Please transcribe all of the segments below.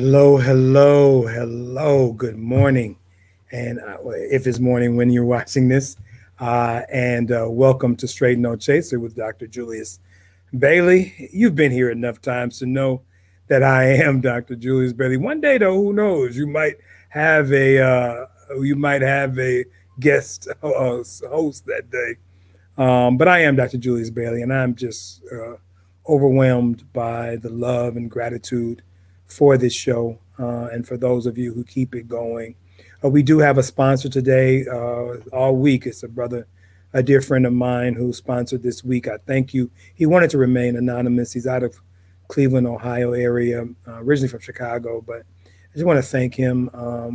Hello, hello, hello. Good morning. And if it's morning when you're watching this, and welcome to Straight No Chaser with Dr. Julius Bailey. You've been here enough times to know that I am Dr. Julius Bailey. One day, though, who knows? You might have a guest host that day. But I am Dr. Julius Bailey, and I'm just overwhelmed by the love and gratitude for this show and for those of you who keep it going. We do have a sponsor today all week. It's a dear friend of mine who sponsored this week. I thank you. He wanted to remain anonymous. He's out of Cleveland, Ohio area, originally from Chicago, but I just want to thank him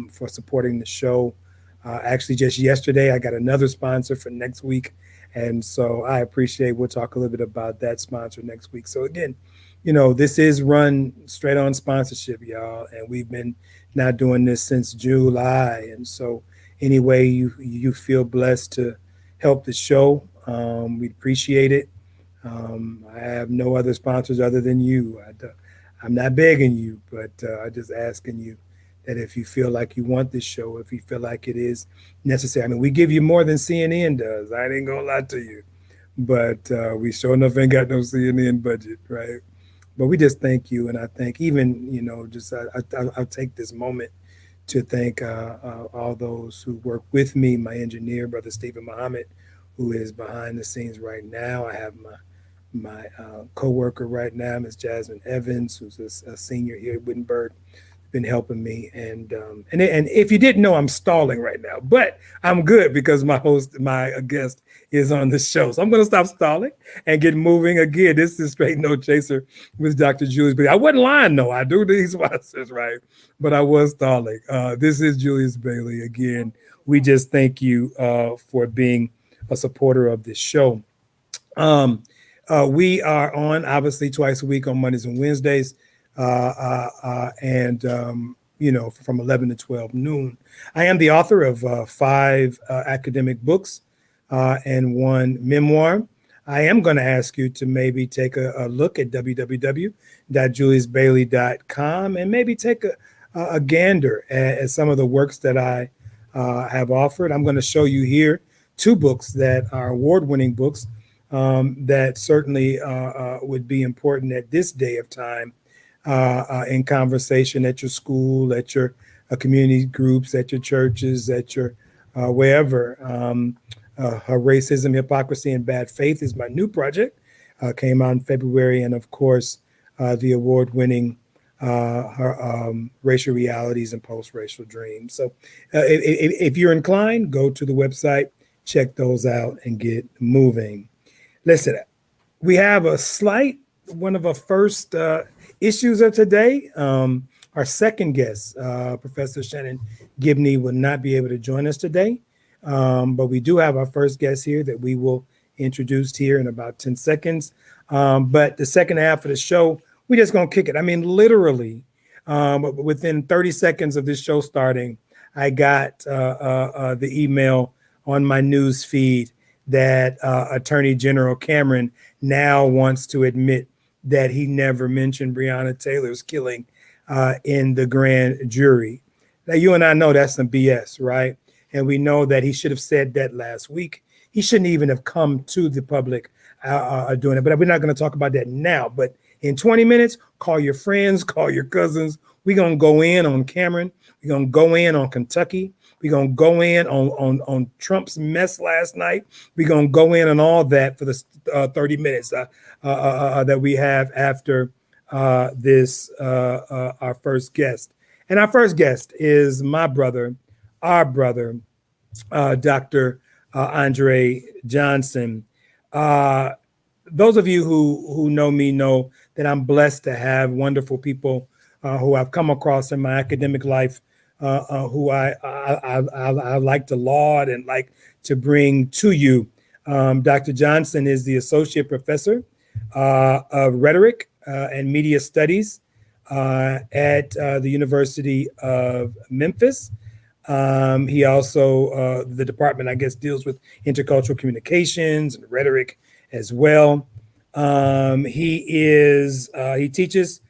for supporting the show. Actually, just yesterday, I got another sponsor for next week. And so I appreciate, we'll talk a little bit about that sponsor next week. So again, this is run straight on sponsorship, y'all. And we've been now doing this since July. And so anyway, you feel blessed to help the show, we appreciate it. I have no other sponsors other than you. I'm not begging you, but I'm just asking you that if you feel like you want this show, if you feel like it is necessary. I mean, we give you more than CNN does. I ain't gonna lie to you, but we sure enough ain't got no CNN budget, right? But we just thank you, and I thank even just I'll take this moment to thank all those who work with me. My engineer, Brother Stephen Muhammad, who is behind the scenes right now. I have my co-worker right now, Ms. Jasmine Evans, who's a senior here at Wittenberg, been helping me. And if you didn't know, I'm stalling right now, but I'm good because my guest is on the show. So I'm going to stop stalling and get moving again. This is Straight No Chaser with Dr. Julius Bailey. I wasn't lying, though. I do these watches, right? But I was stalling. This is Julius Bailey again. We just thank you for being a supporter of this show. We are on, obviously, twice a week on Mondays and Wednesdays. From 11 to 12 noon. I am the author of 5 academic books and 1 memoir. I am going to ask you to maybe take a look at www.juliusbailey.com and maybe take a gander at some of the works that I have offered. I'm going to show you here 2 books that are award-winning books that certainly would be important at this day of time. In conversation at your school, at your community groups, at your churches, at your wherever. Her Racism, Hypocrisy, and Bad Faith is my new project. Came out in February. And of course, the award-winning her Racial Realities and Post-Racial Dreams. So if you're inclined, go to the website, check those out, and get moving. Listen, we have one of our first issues of today. Our second guest, Professor Shannon Gibney, will not be able to join us today, but we do have our first guest here that we will introduce here in about 10 seconds. But the second half of the show, we're just going to kick it. I mean, literally, within 30 seconds of this show starting, I got the email on my news feed that Attorney General Cameron now wants to admit that he never mentioned Breonna Taylor's killing in the grand jury. Now, you and I know that's some BS, right? And we know that he should have said that last week. He shouldn't even have come to the public doing it. But we're not going to talk about that now. But in 20 minutes, call your friends, call your cousins. We're going to go in on Cameron. We're going to go in on Kentucky. We're going to go in on Trump's mess last night. We're going to go in on all that for the 30 minutes that we have after this, our first guest. And our first guest is our brother, Dr. Andre Johnson. Those of you who know me know that I'm blessed to have wonderful people who I've come across in my academic life, who I like to laud and like to bring to you. Dr. Johnson is the Associate Professor of Rhetoric and Media Studies at the University of Memphis. He also, the department, I guess, deals with intercultural communications and rhetoric as well. He teaches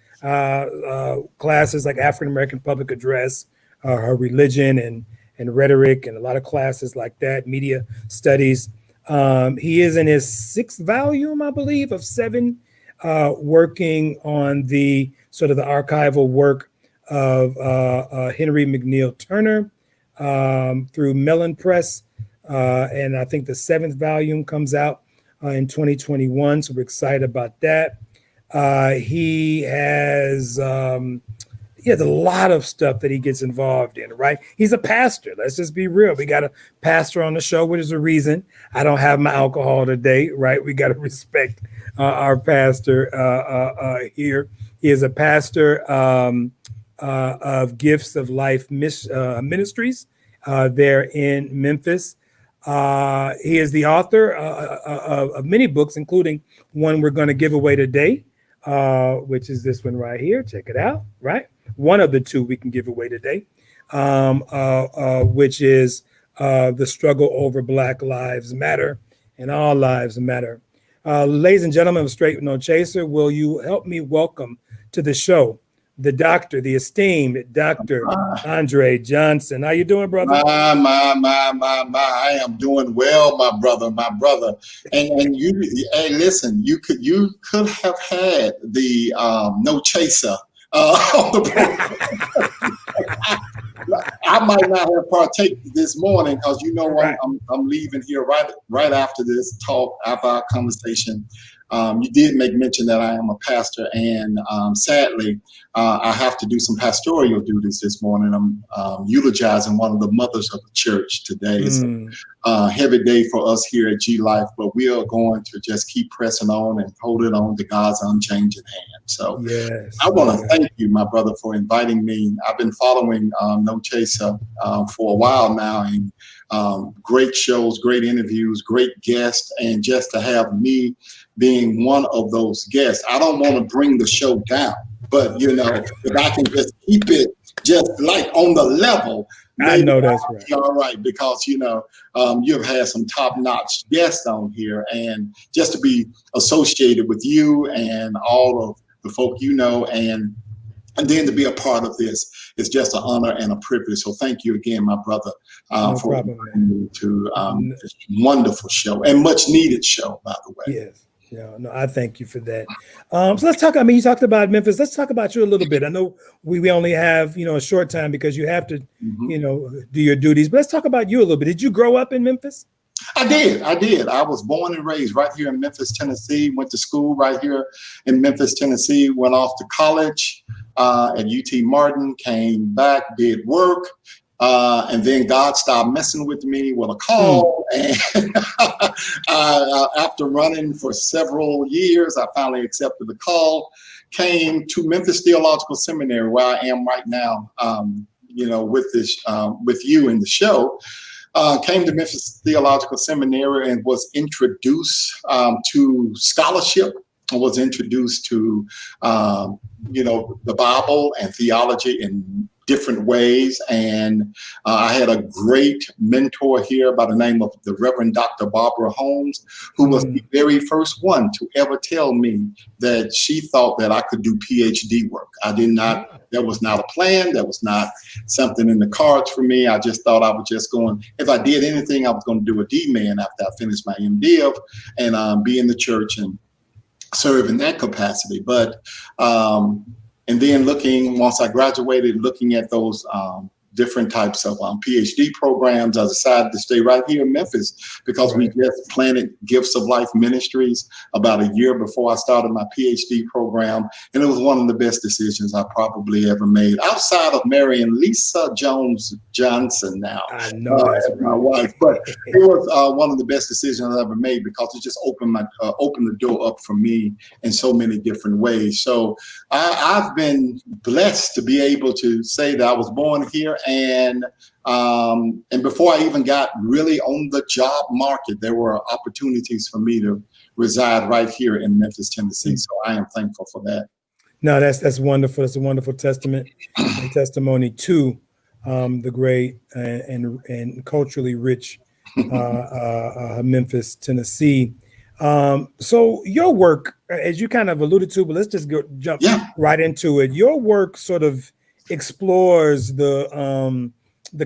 classes like African American Public Address, her religion and rhetoric, and a lot of classes like that, media studies. He is in his 6th volume, I believe, of 7, working on the sort of the archival work of Henry McNeil Turner through Mellon Press. And I think the 7th volume comes out in 2021. So we're excited about that. He has a lot of stuff that he gets involved in, right? He's a pastor. Let's just be real. We got a pastor on the show, which is a reason I don't have my alcohol today, right? We got to respect our pastor here. He is a pastor of Gifts of Life Ministries there in Memphis. He is the author of many books, including one we're going to give away today, which is this one right here. Check it out, right? One of the 2 we can give away today, which is The Struggle Over Black Lives Matter and All Lives Matter. Ladies and gentlemen of Straight No Chaser, will you help me welcome to the show the doctor, the esteemed Dr. Andre Johnson. How you doing, brother? I am doing well, my brother. And you, hey, listen, you could have had the No Chaser on the program. I might not have partaken this morning because right. I'm leaving here right after this talk, after our conversation. You did make mention that I am a pastor, and sadly, I have to do some pastoral duties this morning. I'm eulogizing one of the mothers of the church today. It's a heavy day for us here at G Life, but we are going to just keep pressing on and holding on to God's unchanging hand. So yes, I want to thank you, my brother, for inviting me. I've been following No Chaser for a while now, and great shows, great interviews, great guests, and just to have me being one of those guests. I don't want to bring the show down, but if I can just keep it just like on the level, I know that's right. All right, because you've had some top-notch guests on here, and just to be associated with you and all of the folk and then to be a part of this is just an honor and a privilege. So thank you again, my brother, for inviting me to this wonderful show and much needed show, by the way. Yes. No, I thank you for that. So let's talk. I mean, you talked about Memphis. Let's talk about you a little bit. I know we only have, a short time because you have to, do your duties. But let's talk about you a little bit. Did you grow up in Memphis? I did. I was born and raised right here in Memphis, Tennessee. Went to school right here in Memphis, Tennessee. Went off to college at UT Martin. Came back, did work. And then God stopped messing with me with a call. And after running for several years, I finally accepted the call, came to Memphis Theological Seminary, where I am right now, with this, with you in the show. Came to Memphis Theological Seminary and was introduced to scholarship. I was introduced to, the Bible and theology in different ways. And I had a great mentor here by the name of the Reverend Dr. Barbara Holmes, who was the very first one to ever tell me that she thought that I could do PhD work. I did not, that was not a plan. That was not something in the cards for me. I just thought I was just going, if I did anything, I was going to do a D-Man after I finished my MDiv and be in the church and serve in that capacity. But and then once I graduated, looking at those different types of PhD programs, I decided to stay right here in Memphis because we just planted Gifts of Life Ministries about a year before I started my PhD program. And it was one of the best decisions I probably ever made outside of marrying Lisa Jones Johnson now. I know that's my wife, but it was one of the best decisions I ever made because it just opened the door up for me in so many different ways. So I've been blessed to be able to say that I was born here. And before I even got really on the job market, there were opportunities for me to reside right here in Memphis, Tennessee. So I am thankful for that. No, that's wonderful. That's a wonderful testimony to the great and culturally rich Memphis, Tennessee. So your work, as you kind of alluded to, but let's just jump Yeah. right into it. Your work sort of explores the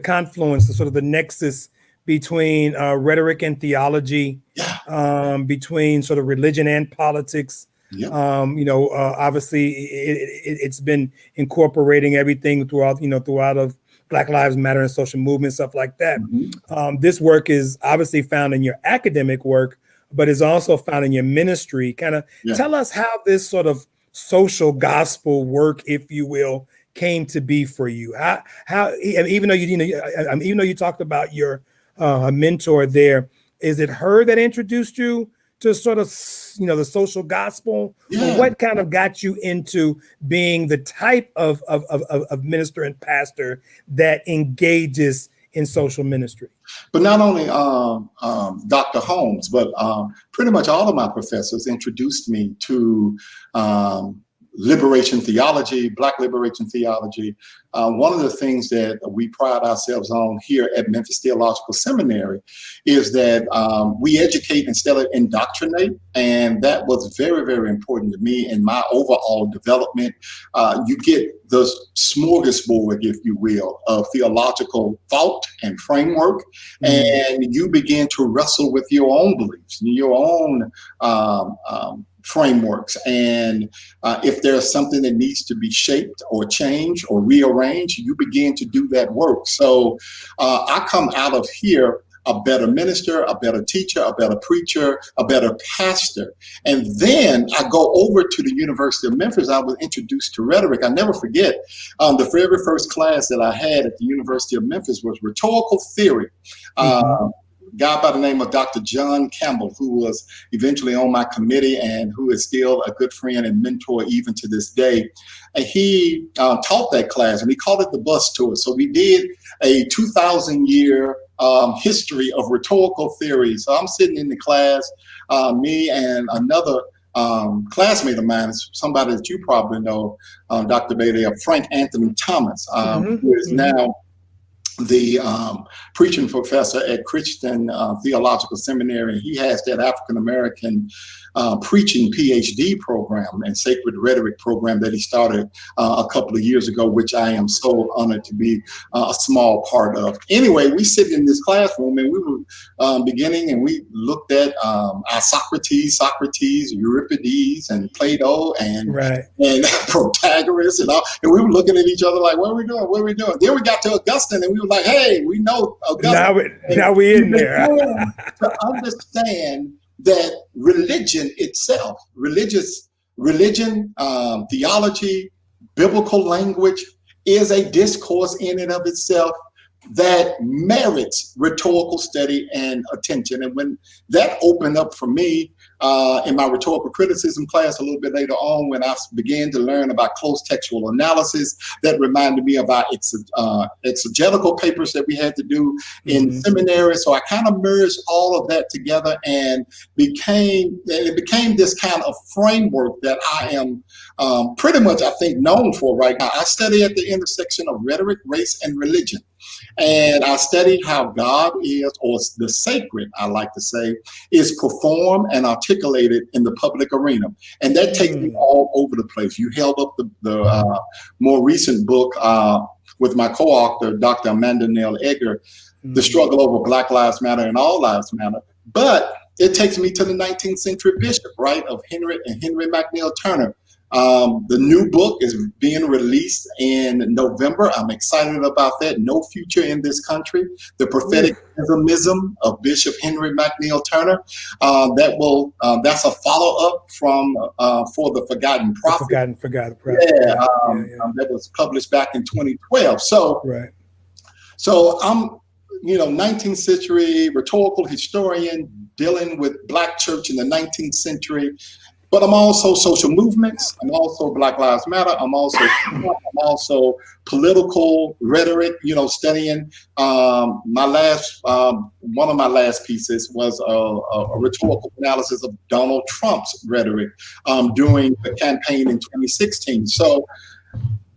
confluence, the sort of the nexus between rhetoric and theology, Yeah. between sort of religion and politics. Yep. Obviously, it's been incorporating everything throughout of Black Lives Matter and social movement, stuff like that. This work is obviously found in your academic work, but is also found in your ministry. Kind of tell us how this sort of social gospel work, if you will, came to be for you. How even though even though you talked about your mentor there, is it her that introduced you to sort of the social gospel, or what kind of got you into being the type of minister and pastor that engages in social ministry? But not only Dr. Holmes, but pretty much all of my professors introduced me to liberation theology, Black liberation theology. One of the things that we pride ourselves on here at Memphis Theological Seminary is that we educate instead of indoctrinate. And that was very, very important to me in my overall development. You get the smorgasbord, if you will, of theological thought and framework, and you begin to wrestle with your own beliefs, your own frameworks. And if there's something that needs to be shaped or changed or rearranged, you begin to do that work. So I come out of here a better minister, a better teacher, a better preacher, a better pastor. And then I go over to the University of Memphis. I was introduced to rhetoric. I never forget the very first class that I had at the University of Memphis was rhetorical theory. Guy by the name of Dr. John Campbell, who was eventually on my committee and who is still a good friend and mentor even to this day. And he taught that class, and he called it the bus tour. So we did a 2,000-year history of rhetorical theory. So I'm sitting in the class, me and another classmate of mine, somebody that you probably know, Dr. Bailey, Frank Anthony Thomas, who is now the preaching professor at Christian Theological Seminary. He has that African-American preaching PhD program and sacred rhetoric program that he started a couple of years ago, which I am so honored to be a small part of. Anyway, we sit in this classroom and we were beginning, and we looked at our Socrates, Euripides, and Plato, and Protagoras, and all. And we were looking at each other like, what are we doing? What are we doing? Then we got to Augustine, and we were like, hey, we know Augustine. Now we're in there. To understand that religion itself, religion, theology, biblical language is a discourse in and of itself that merits rhetorical study and attention. And when that opened up for me in my rhetorical criticism class a little bit later on, when I began to learn about close textual analysis, that reminded me of our exegetical papers that we had to do in seminary. So I kind of merged all of that together, and it became this kind of framework that I am pretty much, I think, known for right now. I study at the intersection of rhetoric, race, and religion. And I study how God is, or the sacred, I like to say, is performed and articulated in the public arena. And that takes me all over the place. You held up the more recent book with my co-author, Dr. Amanda Neal Egger, The Struggle Over Black Lives Matter and All Lives Matter. But it takes me to the 19th century bishop, right, of Henry McNeil Turner. The new book is being released in November. I'm excited about that. No Future in This Country, the prophetic pessimism of Bishop Henry McNeil Turner. That's a follow-up from For the Forgotten Prophet. Forgotten Prophet. That was published back in 2012. So I'm 19th century rhetorical historian dealing with Black church in the 19th century. But I'm also social movements. I'm also Black Lives Matter. I'm also political rhetoric. Studying. One of my last pieces was a rhetorical analysis of Donald Trump's rhetoric during the campaign in 2016. So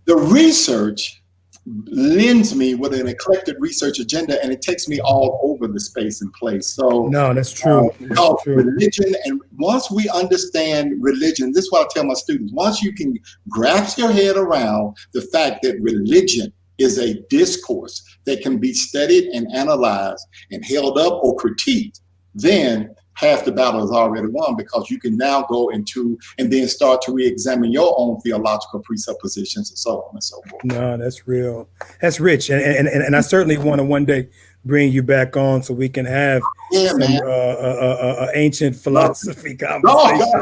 the research lends me with an eclectic research agenda, and it takes me all over the space and place. So No, that's true. That's true. religion, and once we understand religion, this is what I tell my students, once you can grasp your head around the fact that religion is a discourse that can be studied and analyzed and held up or critiqued, then half the battle is already won, because you can now go into and then start to re-examine your own theological presuppositions and so on and so forth. No, that's real. That's rich. And I certainly want to one day bring you back on so we can have some ancient philosophy conversation.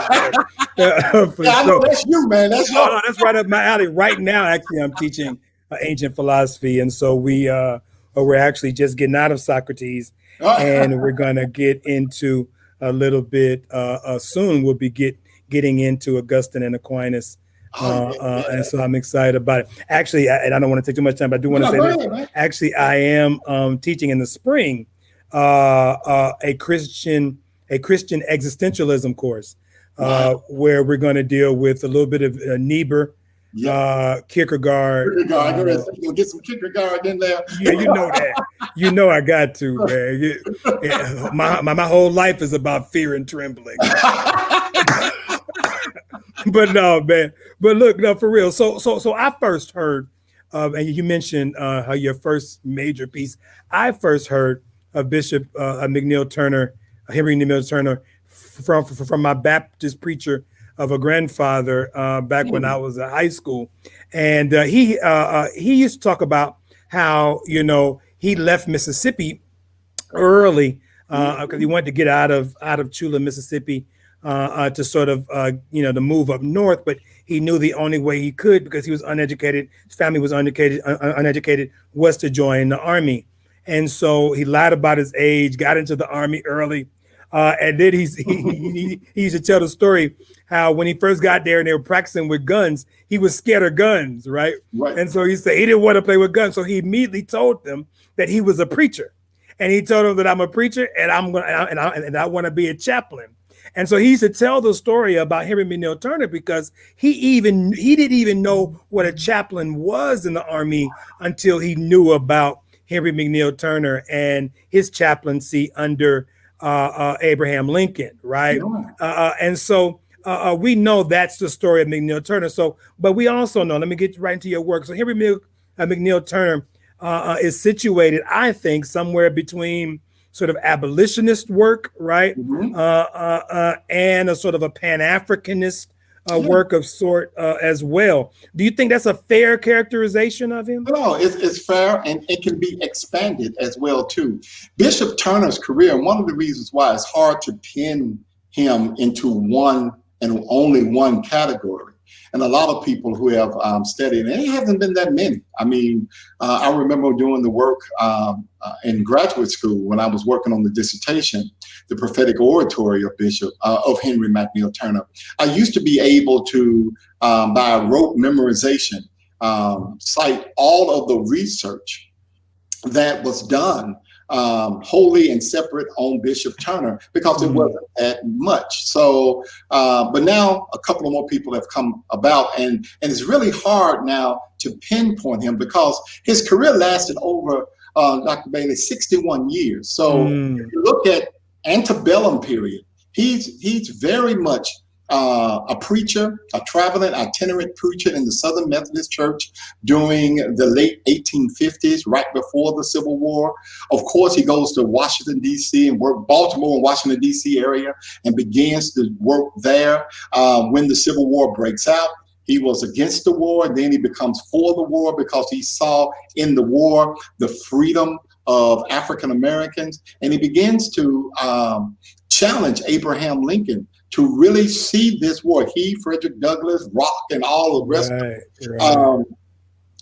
I know that's you, man. That's no, that's right up my alley. Right now, actually, I'm teaching ancient philosophy. And so we're actually just getting out of Socrates, and we're going to get into a little bit soon. We'll be getting into Augustine and Aquinas. And so I'm excited about it. Actually, and I don't want to take too much time, but I do want to say this. Actually, I am teaching in the spring a Christian existentialism course where we're going to deal with a little bit of Niebuhr, Kierkegaard. You'll get some Kierkegaard in there. Yeah, you know that. You know I got to, man. My whole life is about fear and trembling. But no, man. But look, no, for real. So I first heard and you mentioned how your first major piece. I first heard of Bishop McNeil Turner, Henry McNeil Turner, from my Baptist preacher of a grandfather back when I was in high school, and he used to talk about how he left Mississippi early because he wanted to get out of Chula, Mississippi, to sort of to move up north, but he knew the only way he could, because he was uneducated, his family was uneducated, was to join the army. And so he lied about his age, got into the army early. And then he used to tell the story how when he first got there and they were practicing with guns, he was scared of guns, right? And so he said he didn't want to play with guns. So he immediately told them that he was a preacher. And he told them that I'm a preacher and I want to be a chaplain. And so he used to tell the story about Henry McNeil Turner, because he didn't even know what a chaplain was in the army until he knew about Henry McNeil Turner and his chaplaincy under Abraham Lincoln, right? And so we know that's the story of McNeil Turner. So, but we also know, let me get right into your work. So Henry McNeil Turner is situated, I think, somewhere between sort of abolitionist work, right? And a sort of a Pan-Africanist work of sort as well. Do you think that's a fair characterization of him? No, it's fair, and it can be expanded as well too. Bishop Turner's career, and one of the reasons why it's hard to pin him into one and only one category, and a lot of people who have studied, and it hasn't been that many. I mean, I remember doing the work in graduate school when I was working on the dissertation, the prophetic oratory of Henry McNeil Turner. I used to be able to, by rote memorization, cite all of the research that was done wholly and separate on Bishop Turner, because it wasn't that much. So, but now a couple of more people have come about, and it's really hard now to pinpoint him, because his career lasted over, Dr. Bailey, 61 years. So if you look at antebellum period, he's very much a preacher, a traveling itinerant preacher in the Southern Methodist Church during the late 1850s, right before the Civil War. Of course, he goes to Washington, D.C. and work Baltimore and Washington, D.C. area, and begins to work there. When the Civil War breaks out, he was against the war, and then he becomes for the war, because he saw in the war the freedom of African Americans, and he begins to challenge Abraham Lincoln to really see this war. He, Frederick Douglass, Rock, and all the rest of it.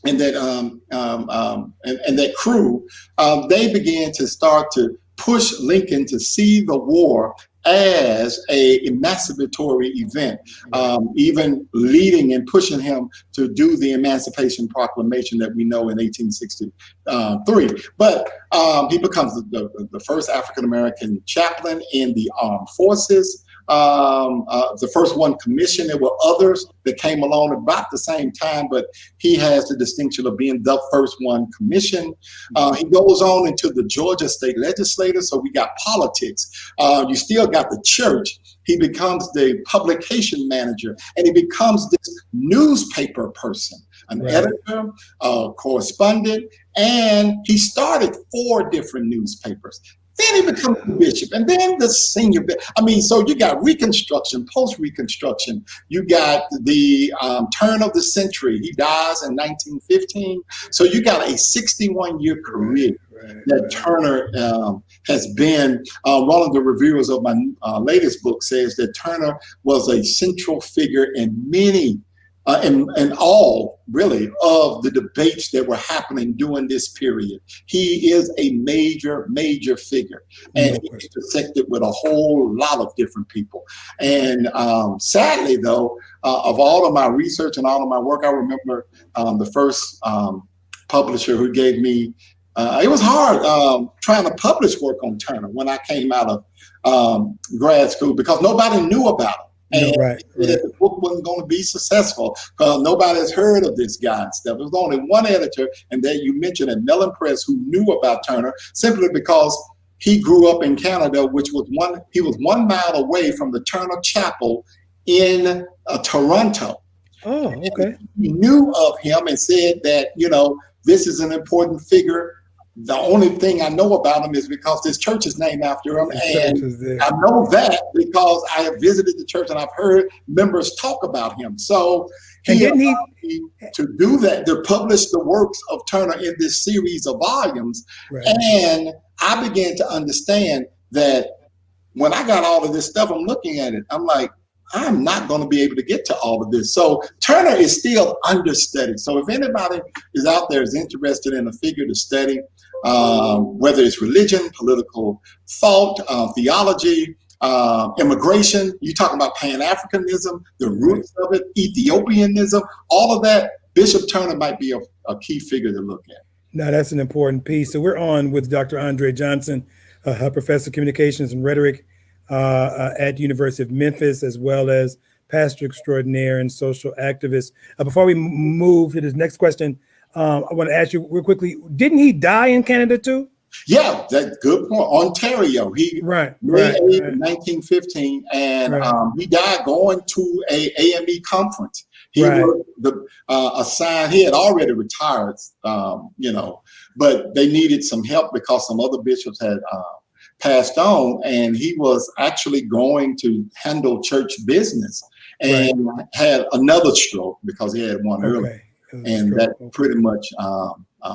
And that crew, they began to start to push Lincoln to see the war as a emancipatory event, even leading and pushing him to do the Emancipation Proclamation that we know in 1863. But he becomes the first African-American chaplain in the armed forces. the first one commissioned. There were others that came along about the same time, but he has the distinction of being the first one commissioned. He goes on into the Georgia state legislature, so we got politics. You still got the church. He becomes the publication manager, and he becomes this newspaper person, an editor, correspondent, and he started 4 different newspapers. Then he becomes the bishop, and then the senior bishop. I mean, so you got Reconstruction, post-Reconstruction. You got the turn of the century. He dies in 1915. So you got a 61-year career that Turner has been. One of the reviewers of my latest book says that Turner was a central figure in many and all really of the debates that were happening during this period. He is a major figure, and he intersected with a whole lot of different people. And sadly, though, of all of my research and all of my work, I remember the first publisher who gave me, it was hard trying to publish work on Turner when I came out of grad school, because nobody knew about it. And the book wasn't going to be successful because nobody has heard of this guy and stuff. There was only one editor, and that you mentioned at Mellon Press, who knew about Turner simply because he grew up in Canada, which was he was 1 mile away from the Turner Chapel in Toronto. Oh, okay. And he knew of him and said that, you know, this is an important figure. The only thing I know about him is because this church is named after him. And I know that because I have visited the church and I've heard members talk about him. So he allowed me to do that, to publish the works of Turner in this series of volumes. And I began to understand that when I got all of this stuff, I'm looking at it, I'm like, I'm not going to be able to get to all of this. So Turner is still understudied. So if anybody is out there is interested in a figure to study, whether it's religion, political thought, theology, immigration, you talk about Pan-Africanism, the roots of it, Ethiopianism, all of that, Bishop Turner might be a key figure to look at. Now, that's an important piece. So we're on with Dr. Andre Johnson, a professor of communications and rhetoric at the University of Memphis, as well as pastor extraordinaire and social activist. Before we move to this next question, I want to ask you real quickly, didn't he die in Canada too? Yeah, that's good point. Ontario. He May 8th, 1915, and he died going to a AME conference. He was assigned. He had already retired, you know, but they needed some help because some other bishops had passed on, and he was actually going to handle church business and had another stroke because he had one earlier. And that pretty much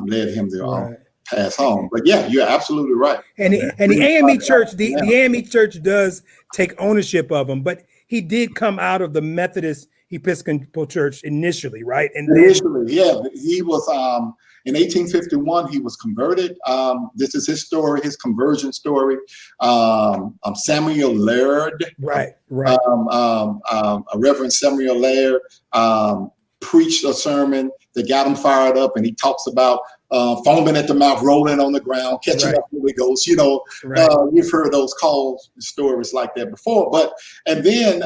led him to pass on. But yeah, you're absolutely right. And the AME church, the AME church does take ownership of him, but he did come out of the Methodist Episcopal Church initially, right? And initially, yeah, he was in 1851. He was converted. This is his story, his conversion story. Samuel Laird, Reverend Samuel Laird, preached a sermon that got him fired up, and he talks about foaming at the mouth, rolling on the ground, catching up Holy Ghost. You know, you've heard those stories like that before. And then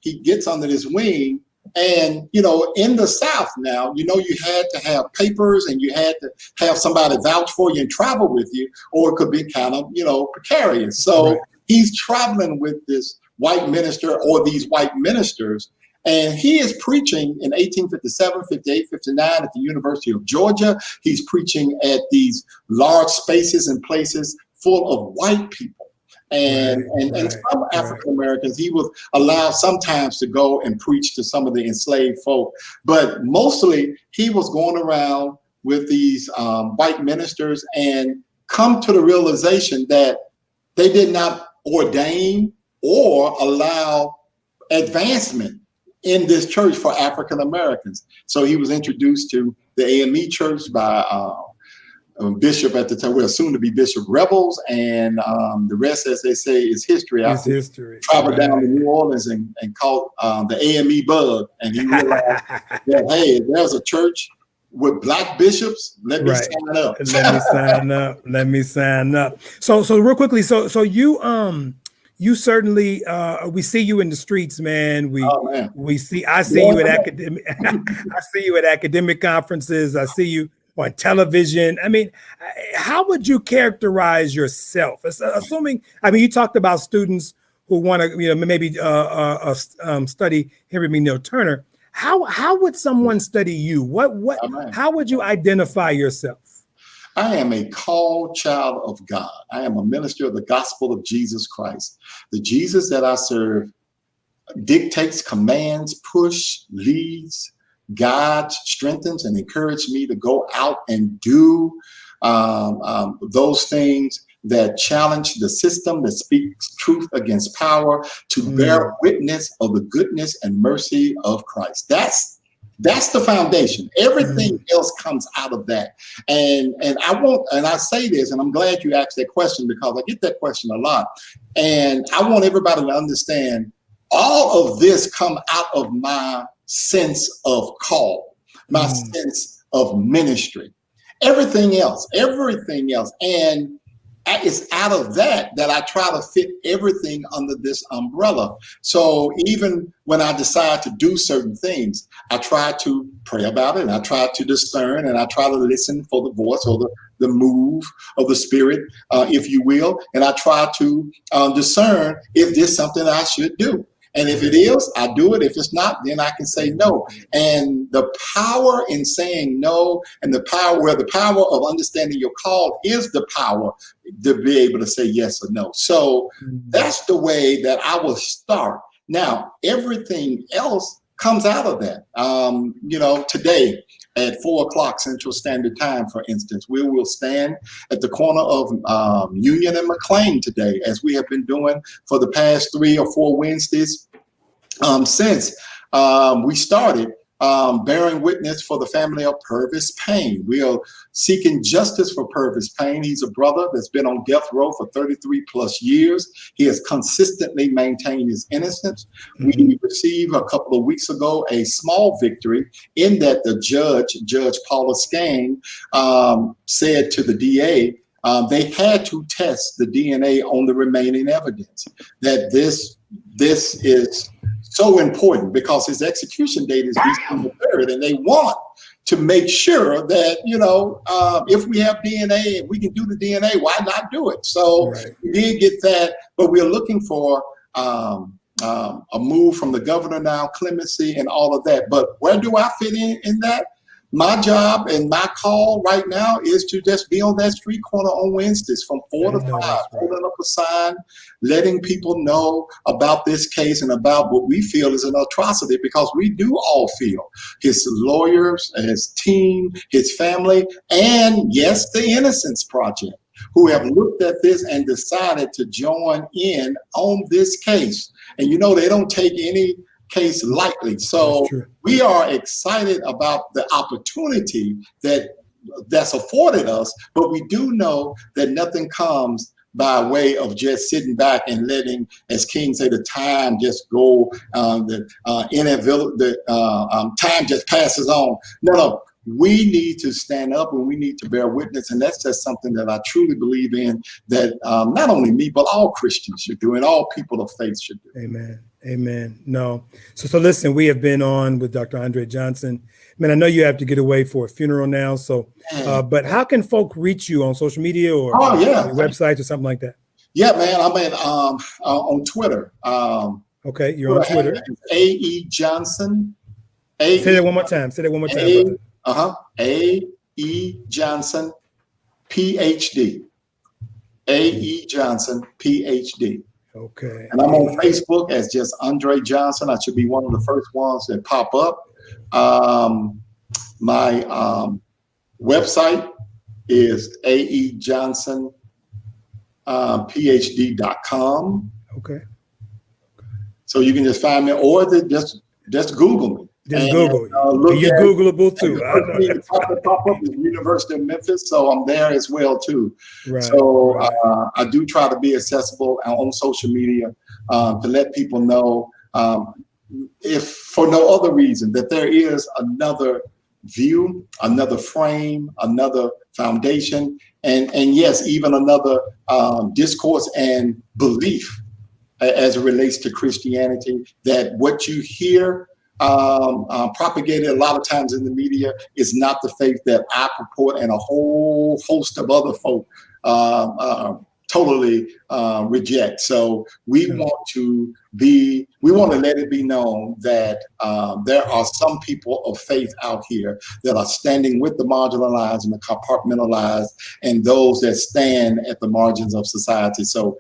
he gets under this wing, and you know, in the South now, you know, you had to have papers and you had to have somebody vouch for you and travel with you, or it could be kind of, you know, precarious. So he's traveling with this white minister or these white ministers. And he is preaching in 1857, 58, 59 at the University of Georgia. He's preaching at these large spaces and places full of white people. And some African Americans, he was allowed sometimes to go and preach to some of the enslaved folk. But mostly he was going around with these white ministers and come to the realization that they did not ordain or allow advancement in this church for African Americans. So he was introduced to the AME church by Bishop at the time, well, soon to be Bishop Rebels, and the rest, as they say, is history. It's history. Traveled down to New Orleans and caught the AME bug, and he realized that, hey, there's a church with black bishops. Let me sign up. Let me sign up. So real quickly, so you you certainly we see you in the streets, man. Oh man. I see you at academic I see you at academic conferences. I see you on television. I mean, how would you characterize yourself? Assuming, I mean, you talked about students who want to, maybe study Henry McNeil Turner. How would someone study you? How would you identify yourself? I am a called child of God. I am a minister of the gospel of Jesus Christ. The Jesus that I serve dictates, commands, push, leads, guides, strengthens, and encourages me to go out and do those things that challenge the system, that speaks truth against power, to bear witness of the goodness and mercy of Christ. That's the foundation. Everything else comes out of that. And I say this, and I'm glad you asked that question, because I get that question a lot. And I want everybody to understand all of this come out of my sense of call, my sense of ministry, everything else. And it's out of that I try to fit everything under this umbrella. So even when I decide to do certain things, I try to pray about it, and I try to discern, and I try to listen for the voice or the move of the Spirit, if you will. And I try to discern if this is something I should do. And if it is, I do it. If it's not, then I can say no. And the power in saying no, and the power of understanding your call is the power to be able to say yes or no. So that's the way that I will start. Now, everything else comes out of that. Today at 4:00 Central Standard Time, for instance, we will stand at the corner of Union and McLean today, as we have been doing for the past 3 or 4 Wednesdays since we started, bearing witness for the family of Purvis Payne. We are seeking justice for Purvis Payne. He's a brother that's been on death row for 33 plus years. He has consistently maintained his innocence. We received a couple of weeks ago a small victory in that the Judge Paula Skane, said to the DA, they had to test the DNA on the remaining evidence, that this is so important because his execution date is December 3rd, and they want to make sure that, if we have DNA and we can do the DNA, why not do it? So we did get that, but we're looking for a move from the governor now, clemency and all of that. But where do I fit in that? My job and my call right now is to just be on that street corner on Wednesdays from 4 to 5, holding up a sign, letting people know about this case and about what we feel is an atrocity, because we do all feel, his lawyers, his team, his family, and yes, the Innocence Project, who have looked at this and decided to join in on this case. And they don't take any case lightly. So we are excited about the opportunity that's afforded us, but we do know that nothing comes by way of just sitting back and letting, as King say, the time just go, time just passes on. No. We need to stand up and we need to bear witness. And that's just something that I truly believe in, that not only me, but all Christians should do, and all people of faith should do. Amen. No. So listen, we have been on with Dr. Andre Johnson. Man, I know you have to get away for a funeral now. So, but how can folk reach you on social media or your website or something like that? Yeah, man. I'm on Twitter. Okay, you're on Twitter. A.E. Johnson. Say that one more time. Brother. A.E. Johnson, PhD. A.E. Johnson, PhD. Okay. And I'm on Facebook as just Andre Johnson. I should be one of the first ones that pop up. My website is aejohnsonphd.com. Okay. So you can just find me, or just Google me. Just Google. You're Googleable too. The pop up is University of Memphis, so I'm there as well too. Right. So I do try to be accessible on social media to let people know, if for no other reason, that there is another view, another frame, another foundation, and yes, even another discourse and belief as it relates to Christianity, that what you hear propagated a lot of times in the media is not the faith that I purport, and a whole host of other folk totally reject. So we want to let it be known that there are some people of faith out here that are standing with the marginalized and the compartmentalized and those that stand at the margins of society. So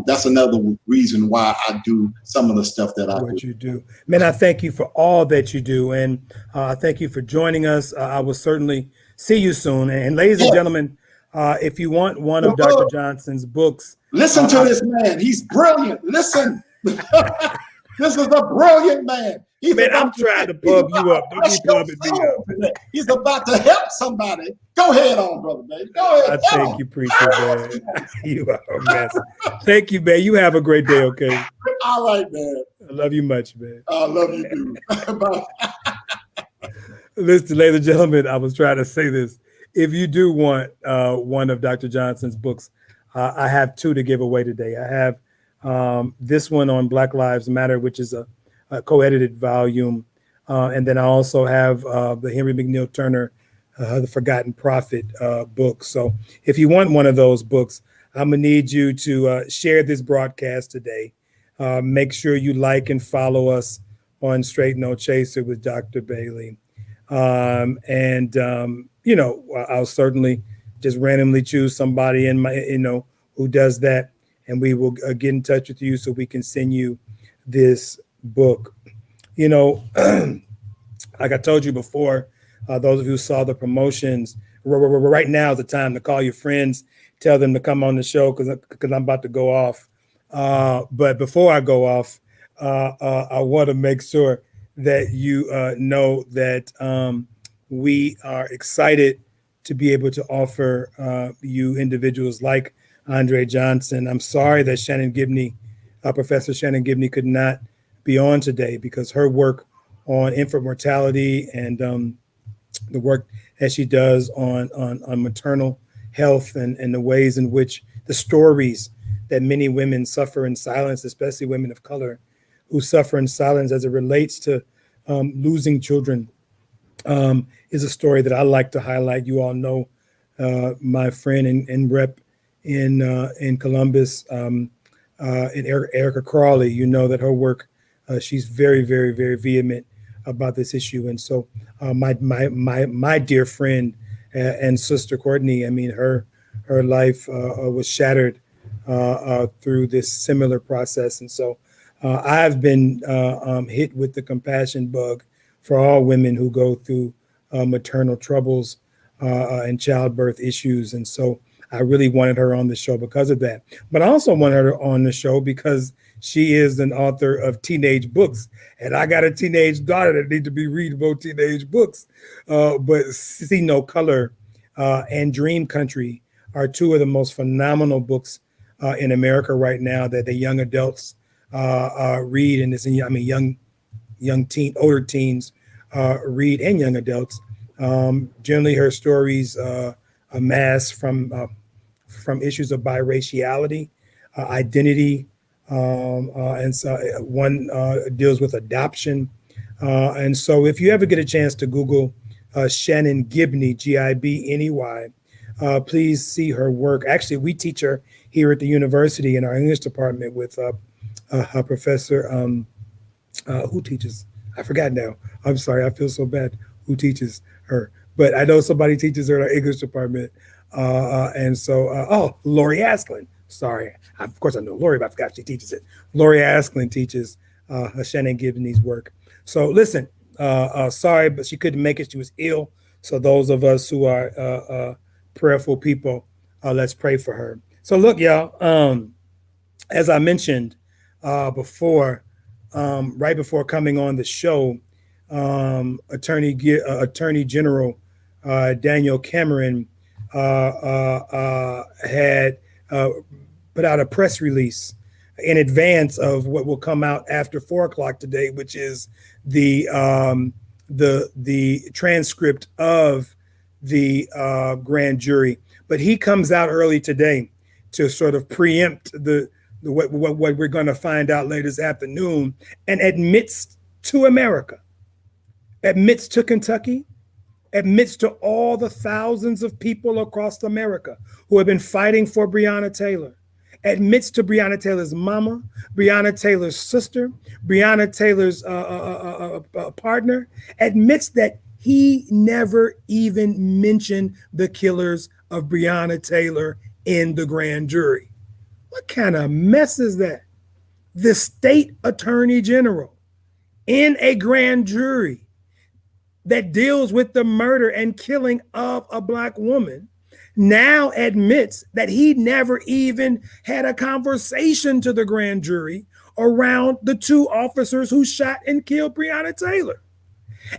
that's another reason why I do some of the stuff that I do. What you do. Man, I thank you for all that you do. And thank you for joining us. I will certainly see you soon. And ladies and gentlemen, if you want one of Dr. Johnson's books, listen to this man. He's brilliant. Listen, this is a brilliant man. I'm trying to pub you up. Don't be pubbing me up. He's about to help somebody. Go ahead on, brother, man. Go ahead. I thank you, preacher, man. You are a mess. Thank you, man. You have a great day, okay? All right, man. I love you much, man. I love you, too. Bye. Listen, ladies and gentlemen, I was trying to say this. If you do want one of Dr. Johnson's books, I have two to give away today. I have this one on Black Lives Matter, which is a co-edited volume. And then I also have the Henry McNeil Turner, The Forgotten Prophet book. So if you want one of those books, I'm going to need you to share this broadcast today. Make sure you like and follow us on Straight No Chaser with Dr. Bailey. I'll certainly just randomly choose somebody in my, who does that. And we will get in touch with you so we can send you this book. Like I told you before, those of you who saw the promotions, right now is the time to call your friends, tell them to come on the show because I'm about to go off. But before I go off, I want to make sure that you know that we are excited to be able to offer you individuals like Andre Johnson. I'm sorry that Shannon Gibney, Professor Shannon Gibney, could not be on today because her work on infant mortality and the work that she does on maternal health and the ways in which the stories that many women suffer in silence, especially women of color who suffer in silence as it relates to losing children, is a story that I like to highlight. You all know my friend and rep in Columbus, in Erica Crawley. You know that her work, she's very, very, very vehement about this issue. And so my dear friend and sister Courtney, I mean, her life was shattered through this similar process. And so I've been hit with the compassion bug for all women who go through maternal troubles and childbirth issues. And so I really wanted her on the show because of that. But I also wanted her on the show because she is an author of teenage books. And I got a teenage daughter that needs to be reading more teenage books. But See No Color and Dream Country are two of the most phenomenal books in America right now that the young adults read. And older teens read, and young adults. Generally, her stories amass from issues of biraciality, identity, and so one deals with adoption. And so if you ever get a chance to Google Shannon Gibney, Gibney, please see her work. Actually, we teach her here at the university in our English department with a professor who teaches. I forgot now. I'm sorry. I feel so bad. Who teaches her? But I know somebody teaches her in our English department. Lori Asklin. Sorry. Of course, I know Lori, but I forgot she teaches it. Lori Asklin teaches Shannon Gibney's work. So listen, sorry, but she couldn't make it. She was ill. So those of us who are prayerful people, let's pray for her. So look, y'all, as I mentioned before, right before coming on the show, Attorney General Daniel Cameron had put out a press release in advance of what will come out after 4:00 today, which is the transcript of the grand jury. But he comes out early today to sort of preempt the what we're going to find out later this afternoon, and admits to America, admits to Kentucky, admits to all the thousands of people across America who have been fighting for Breonna Taylor, admits to Breonna Taylor's mama, Breonna Taylor's sister, Breonna Taylor's partner, admits that he never even mentioned the killers of Breonna Taylor in the grand jury. What kind of mess is that? The state attorney general in a grand jury that deals with the murder and killing of a Black woman now admits that he never even had a conversation to the grand jury around the two officers who shot and killed Breonna Taylor.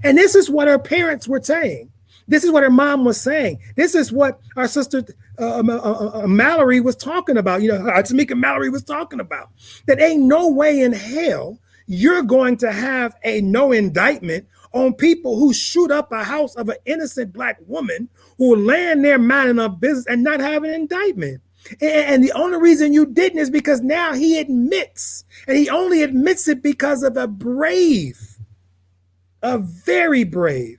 And this is what her parents were saying. This is what her mom was saying. This is what our sister Mallory was talking about. Tamika Mallory was talking about. That ain't no way in hell you're going to have a no indictment on people who shoot up a house of an innocent Black woman who land there minding their business and not have an indictment. And the only reason you didn't is because now he admits, and he only admits it because of a very brave,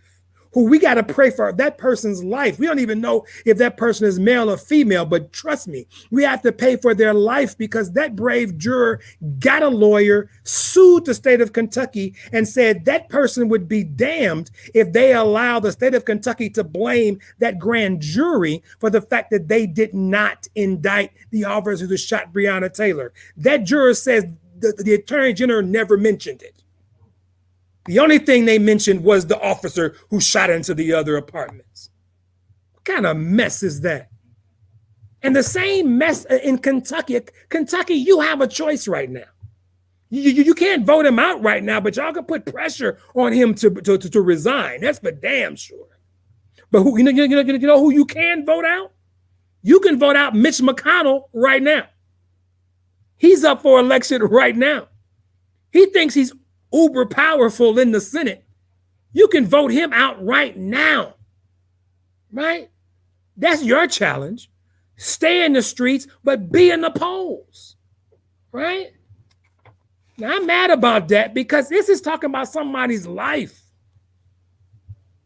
who we got to pray for that person's life. We don't even know if that person is male or female, but trust me, we have to pay for their life because that brave juror got a lawyer, sued the state of Kentucky, and said that person would be damned if they allow the state of Kentucky to blame that grand jury for the fact that they did not indict the officer who shot Breonna Taylor. That juror says the attorney general never mentioned it. The only thing they mentioned was the officer who shot into the other apartments. What kind of mess is that? And the same mess in Kentucky. Kentucky, you have a choice right now. You can't vote him out right now, but y'all can put pressure on him to resign. That's for damn sure. But who you know who you can vote out? You can vote out Mitch McConnell right now. He's up for election right now. He thinks he's uber powerful in the Senate. You can vote him out right now, right? That's your challenge. Stay in the streets, but be in the polls, right? Now, I'm mad about that because this is talking about somebody's life.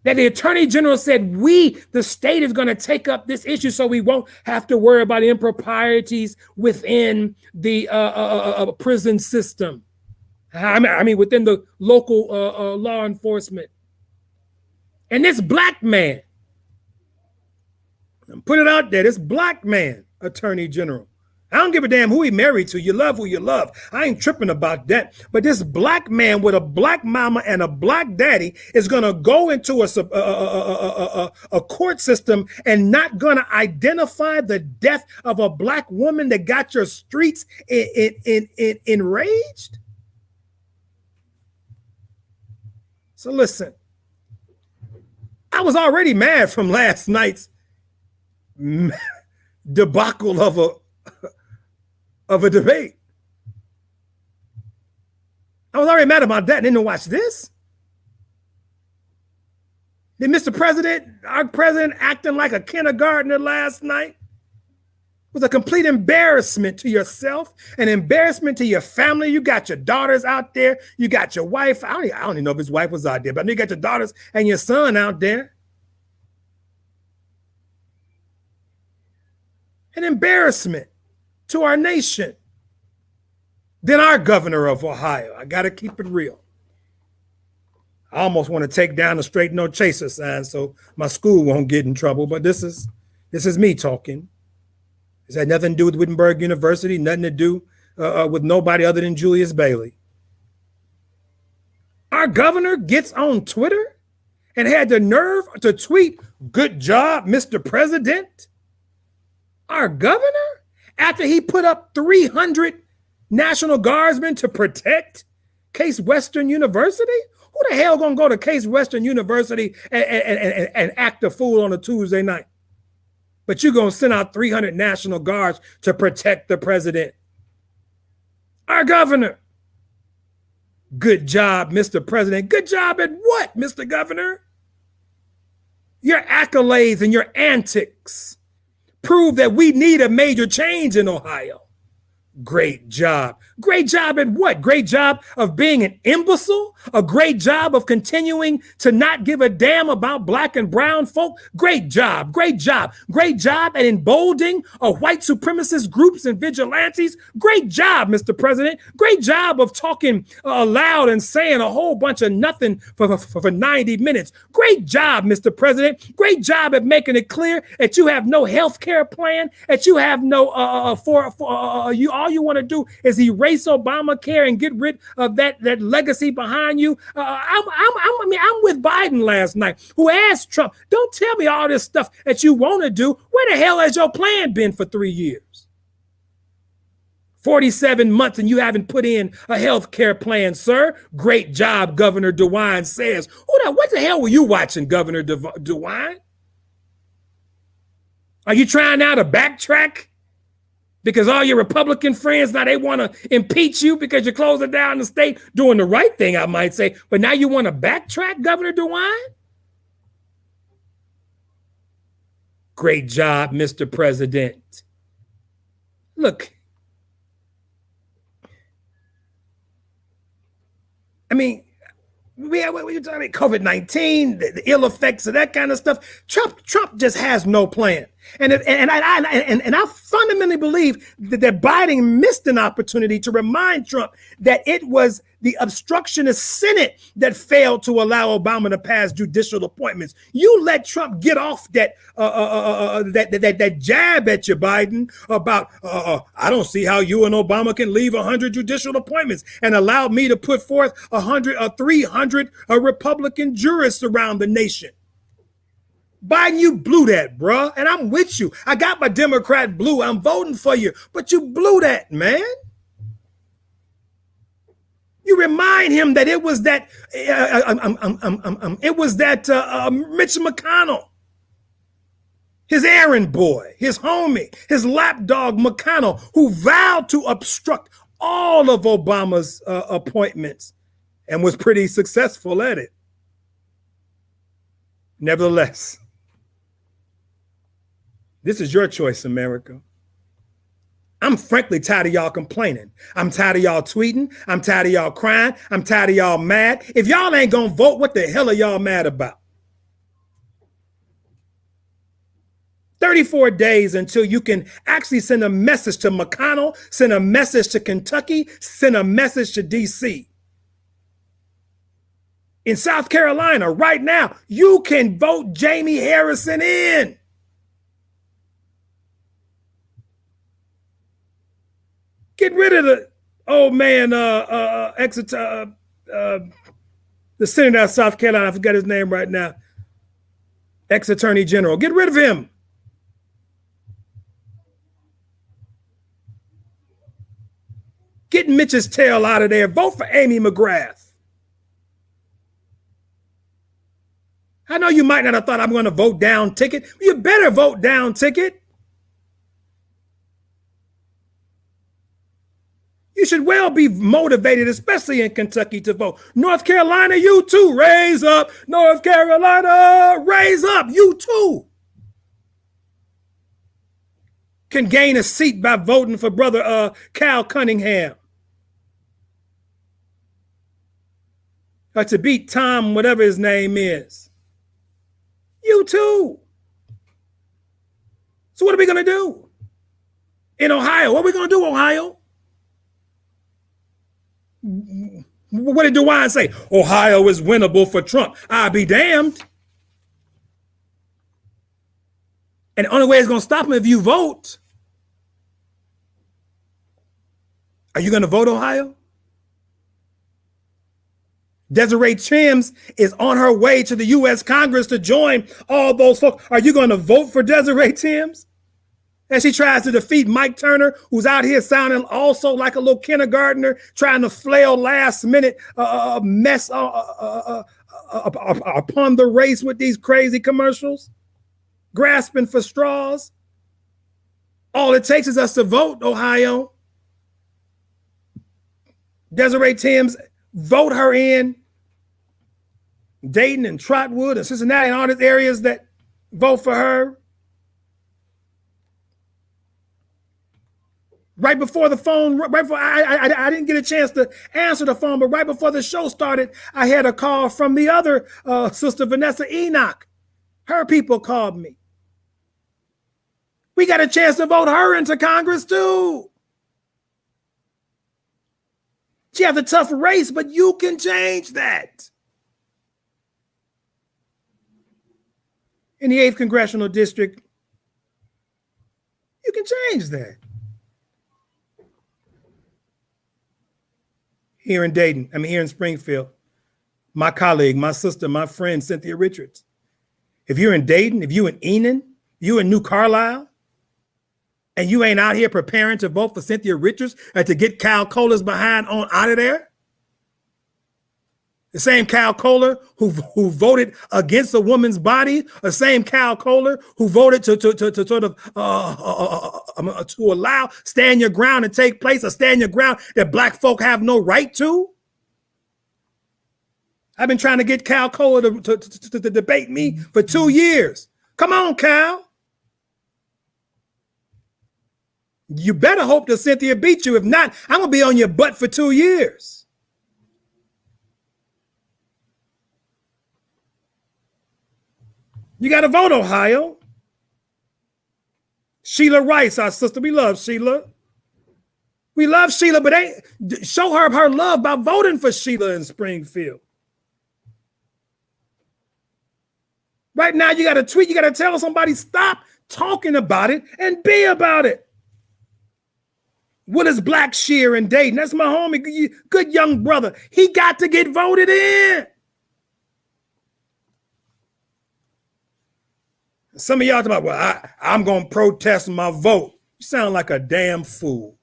That the attorney general said, the state is going to take up this issue so we won't have to worry about improprieties within the prison system. I mean, within the local law enforcement. And this Black man, put it out there, this Black man, attorney general. I don't give a damn who he married to. You love who you love. I ain't tripping about that. But this Black man with a Black mama and a Black daddy is going to go into a court system and not going to identify the death of a Black woman that got your streets enraged? So listen, I was already mad from last night's debacle of a debate. I was already mad about that and then to watch this. Then Mr. President, our president acting like a kindergartner last night was a complete embarrassment to yourself, an embarrassment to your family. You got your daughters out there. You got your wife. I don't even know if his wife was out there, but you got your daughters and your son out there. An embarrassment to our nation. Then our governor of Ohio. I got to keep it real. I almost want to take down the straight no chaser sign so my school won't get in trouble, but this is me talking. This had nothing to do with Wittenberg University, nothing to do with nobody other than Julius Bailey. Our governor gets on Twitter and had the nerve to tweet, "Good job, Mr. President." Our governor, after he put up 300 National Guardsmen to protect Case Western University? Who the hell gonna go to Case Western University and act a fool on a Tuesday night? But you're going to send out 300 National Guards to protect the president. Our governor. Good job, Mr. President. Good job at what, Mr. Governor? Your accolades and your antics prove that we need a major change in Ohio. Great job. Great job at what? Great job of being an imbecile? A great job of continuing to not give a damn about black and brown folk? Great job. Great job. Great job at emboldening white supremacist groups and vigilantes? Great job, Mr. President. Great job of talking loud and saying a whole bunch of nothing for 90 minutes. Great job, Mr. President. Great job at making it clear that you have no health care plan, that you have no all you want to do is erase Obamacare and get rid of that legacy behind you. I'm with Biden last night, who asked Trump, don't tell me all this stuff that you want to do. Where the hell has your plan been for 3 years? 47 months and you haven't put in a health care plan, sir. Great job, Governor DeWine says. What the hell were you watching, Governor DeWine? Are you trying now to backtrack? Because all your Republican friends, now they want to impeach you because you're closing down the state, doing the right thing, I might say. But now you want to backtrack, Governor DeWine? Great job, Mr. President. Look, I mean, what are you talking about? COVID-19, the ill effects of that kind of stuff. Trump just has no plan. And I fundamentally believe that Biden missed an opportunity to remind Trump that it was the obstructionist Senate that failed to allow Obama to pass judicial appointments. You let Trump get off that jab at you, Biden, about I don't see how you and Obama can leave 100 judicial appointments and allow me to put forth 100 or 300 Republican jurists around the nation. Biden, you blew that, bro. And I'm with you. I got my Democrat blue. I'm voting for you. But you blew that, man. You remind him that it was that Mitch McConnell, his errand boy, his homie, his lapdog McConnell, who vowed to obstruct all of Obama's appointments and was pretty successful at it. Nevertheless, this is your choice, America. I'm frankly tired of y'all complaining. I'm tired of y'all tweeting. I'm tired of y'all crying. I'm tired of y'all mad. If y'all ain't gonna vote, what the hell are y'all mad about? 34 days until you can actually send a message to McConnell, send a message to Kentucky, send a message to DC. In South Carolina right now, you can vote Jamie Harrison in. Get rid of the old man, Exeter, the senator of South Carolina. I forgot his name right now. Ex-attorney general. Get rid of him. Get Mitch's tail out of there. Vote for Amy McGrath. I know you might not have thought I'm going to vote down ticket. You better vote down ticket. You should well be motivated, especially in Kentucky, to vote. North Carolina, you too. Raise up. North Carolina, raise up. You too can gain a seat by voting for brother Cal Cunningham. Or to beat Tom, whatever his name is. You too. So what are we going to do? In Ohio, what are we going to do, Ohio? What did DeWine say? Ohio is winnable for Trump. I'll be damned. And the only way it's going to stop him if you vote. Are you going to vote, Ohio? Desiree Timms is on her way to the U.S. Congress to join all those folks. Are you going to vote for Desiree Timms? As she tries to defeat Mike Turner, who's out here sounding also like a little kindergartner, trying to flail last minute mess upon the race with these crazy commercials, grasping for straws. All it takes is us to vote, Ohio. Desiree Timms, vote her in. Dayton and Trotwood and Cincinnati and all these areas that vote for her. Right before the phone, right before I didn't get a chance to answer the phone, but right before the show started, I had a call from the other sister, Vanessa Enoch. Her people called me. We got a chance to vote her into Congress too. She has a tough race, but you can change that. In the 8th Congressional District, you can change that. Here in Dayton, here in Springfield, my colleague, my sister, my friend, Cynthia Richards. If you're in Dayton, if you're in Enon, you in New Carlisle, and you ain't out here preparing to vote for Cynthia Richards to get Cal Kolar's behind on out of there, the same Cal Kolar who voted against a woman's body, the same Cal Kolar who voted to sort of to allow stand your ground and take place, or stand your ground that black folk have no right to. I've been trying to get Cal Kolar to debate me for 2 years. Come on, Cal. You better hope that Cynthia beat you. If not, I'm going to be on your butt for 2 years. You got to vote, Ohio. Sheila Rice, our sister. We love Sheila. We love Sheila, but show her love by voting for Sheila in Springfield. Right now, you got to tweet. You got to tell somebody, stop talking about it and be about it. Willis Blackshear in Dayton. That's my homie, good young brother. He got to get voted in. Some of y'all talking about, well, I'm going to protest my vote. You sound like a damn fool.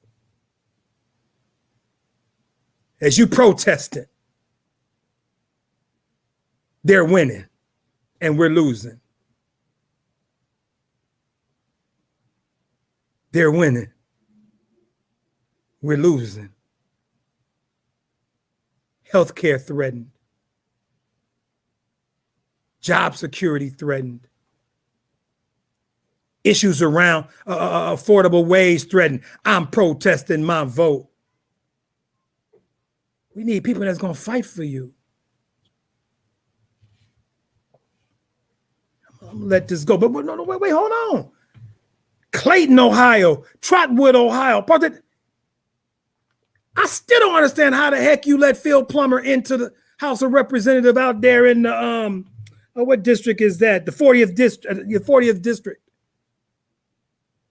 As you protesting, they're winning and we're losing. They're winning. We're losing. Healthcare threatened. Job security threatened. Issues around affordable wage threatened. I'm protesting my vote. We need people that's going to fight for you. I'm going to let this go. But no, wait, hold on. Clayton, Ohio. Trotwood, Ohio. I still don't understand how the heck you let Phil Plummer into the House of Representatives out there in the, what district is that? The 40th district. The 40th district.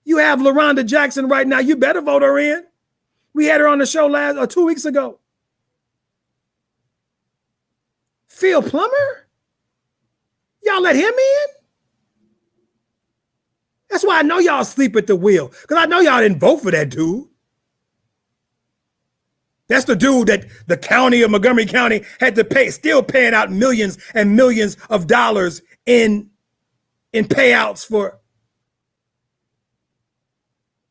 You have LaRonda Jackson right now. You better vote her in. We had her on the show 2 weeks ago. Phil Plummer? Y'all let him in? That's why I know y'all sleep at the wheel, because I know y'all didn't vote for that dude. That's the dude that the county of Montgomery County had to pay, still paying out millions and millions of dollars in payouts for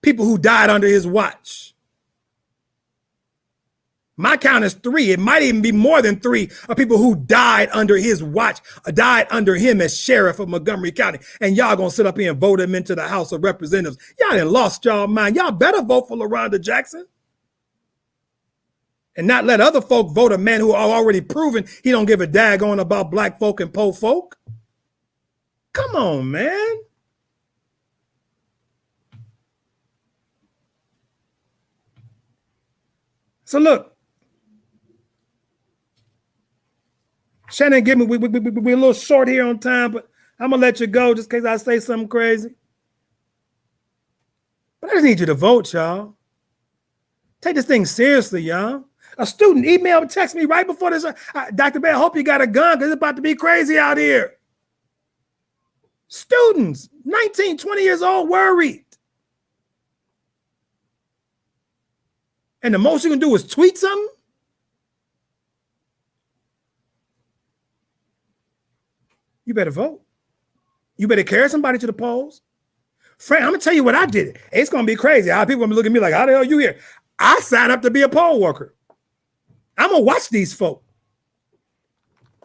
people who died under his watch. My count is 3. It might even be more than 3 of people who died under his watch, died under him as sheriff of Montgomery County. And y'all gonna sit up here and vote him into the House of Representatives. Y'all done lost y'all mind. Y'all better vote for LaRonda Jackson. And not let other folk vote a man who are already proven he don't give a daggone about black folk and po folk. Come on, man. So look, Shannon, Gibney, we're a little short here on time, but I'm going to let you go just in case I say something crazy. But I just need you to vote, y'all. Take this thing seriously, y'all. A student emailed and texted me right before this. Dr. Bell, I hope you got a gun because it's about to be crazy out here. Students, 19, 20 years old, worried. And the most you can do is tweet something? You better vote. You better carry somebody to the polls. Frank, I'm going to tell you what I did. It's going to be crazy. How people going to look at me like, how the hell are you here? I signed up to be a poll worker. I'm going to watch these folk.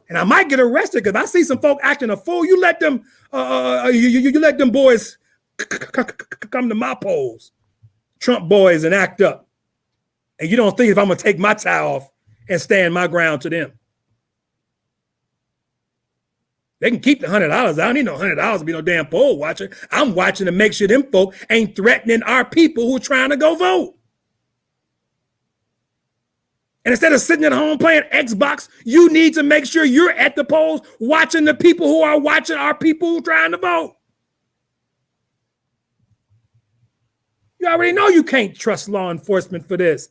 And I might get arrested because I see some folk acting a fool. You let them, you let them boys come to my polls. Trump boys and act up. And you don't think if I'm going to take my tie off and stand my ground to them. They can keep the $100. I don't need no $100 to be no damn poll watcher. I'm watching to make sure them folk ain't threatening our people who are trying to go vote. And instead of sitting at home playing Xbox, you need to make sure you're at the polls watching the people who are watching our people who are trying to vote. You already know you can't trust law enforcement for this.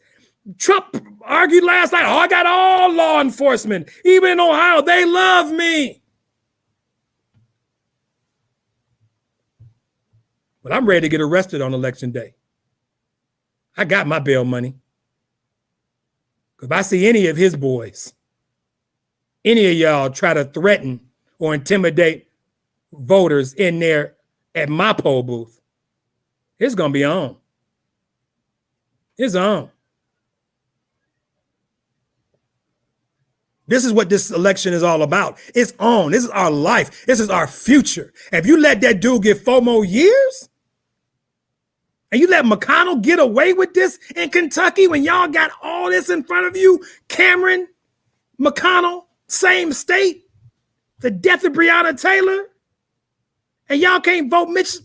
Trump argued last night, I got all law enforcement, even in Ohio, they love me. But I'm ready to get arrested on election day. I got my bail money. If I see any of his boys, any of y'all try to threaten or intimidate voters in there at my poll booth, it's going to be on. It's on. This is what this election is all about. It's on. This is our life. This is our future. And if you let that dude get 4 more years, and you let McConnell get away with this in Kentucky when y'all got all this in front of you, Cameron, McConnell, same state, the death of Breonna Taylor, and y'all can't vote Mitch.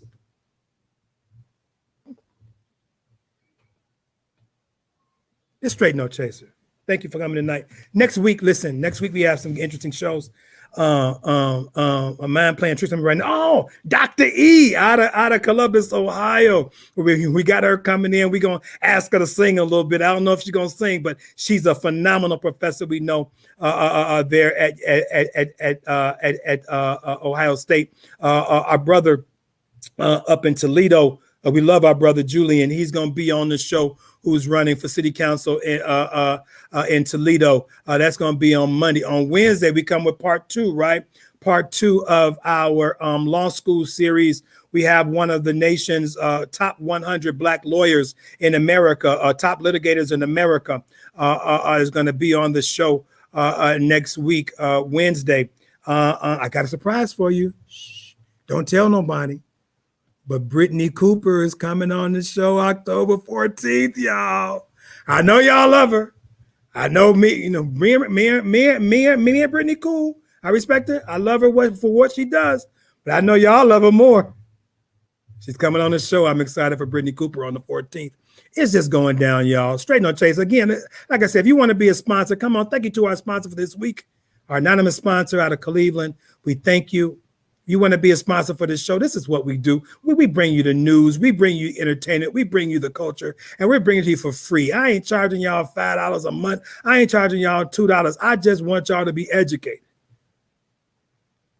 It's straight no chaser. Thank you for coming tonight. Next week, listen, next week we have some interesting shows. A man playing tricks on me right now. Oh, Dr. E out of Columbus, Ohio. We got her coming in. We're gonna ask her to sing a little bit. I don't know if she's gonna sing, but she's a phenomenal professor. We know there at Ohio State. Our brother up in Toledo. We love our brother Julian. He's gonna be on the show. Who's running for city council in Toledo. That's going to be on Monday. On Wednesday, we come with part 2, right? Part 2 of our law school series. We have one of the nation's top 100 Black lawyers in America, top litigators in America, is going to be on the show next week, Wednesday. I got a surprise for you. Shh, don't tell nobody. But Brittany Cooper is coming on the show October 14th, y'all. I know y'all love her. I know me and Brittany cool. I respect her. I love her for what she does. But I know y'all love her more. She's coming on the show. I'm excited for Brittany Cooper on the 14th. It's just going down, y'all. Straight no chase. Again, like I said, if you want to be a sponsor, come on. Thank you to our sponsor for this week, our anonymous sponsor out of Cleveland. We thank you. You want to be a sponsor for this show? This is what we do. We bring you the news. We bring you entertainment. We bring you the culture. And we're bringing it to you for free. I ain't charging y'all $5 a month. I ain't charging y'all $2. I just want y'all to be educated.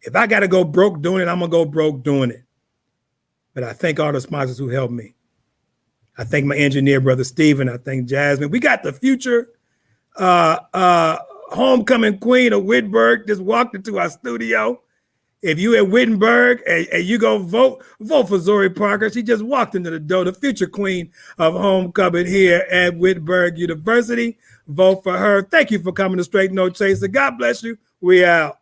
If I got to go broke doing it, I'm going to go broke doing it. But I thank all the sponsors who helped me. I thank my engineer, Brother Steven. I thank Jasmine. We got the future homecoming queen of Wittenberg just walked into our studio. If you at Wittenberg and you go vote for Zori Parker. She just walked into the door, the future queen of homecoming here at Wittenberg University. Vote for her. Thank you for coming to Straight No Chaser. God bless you. We out.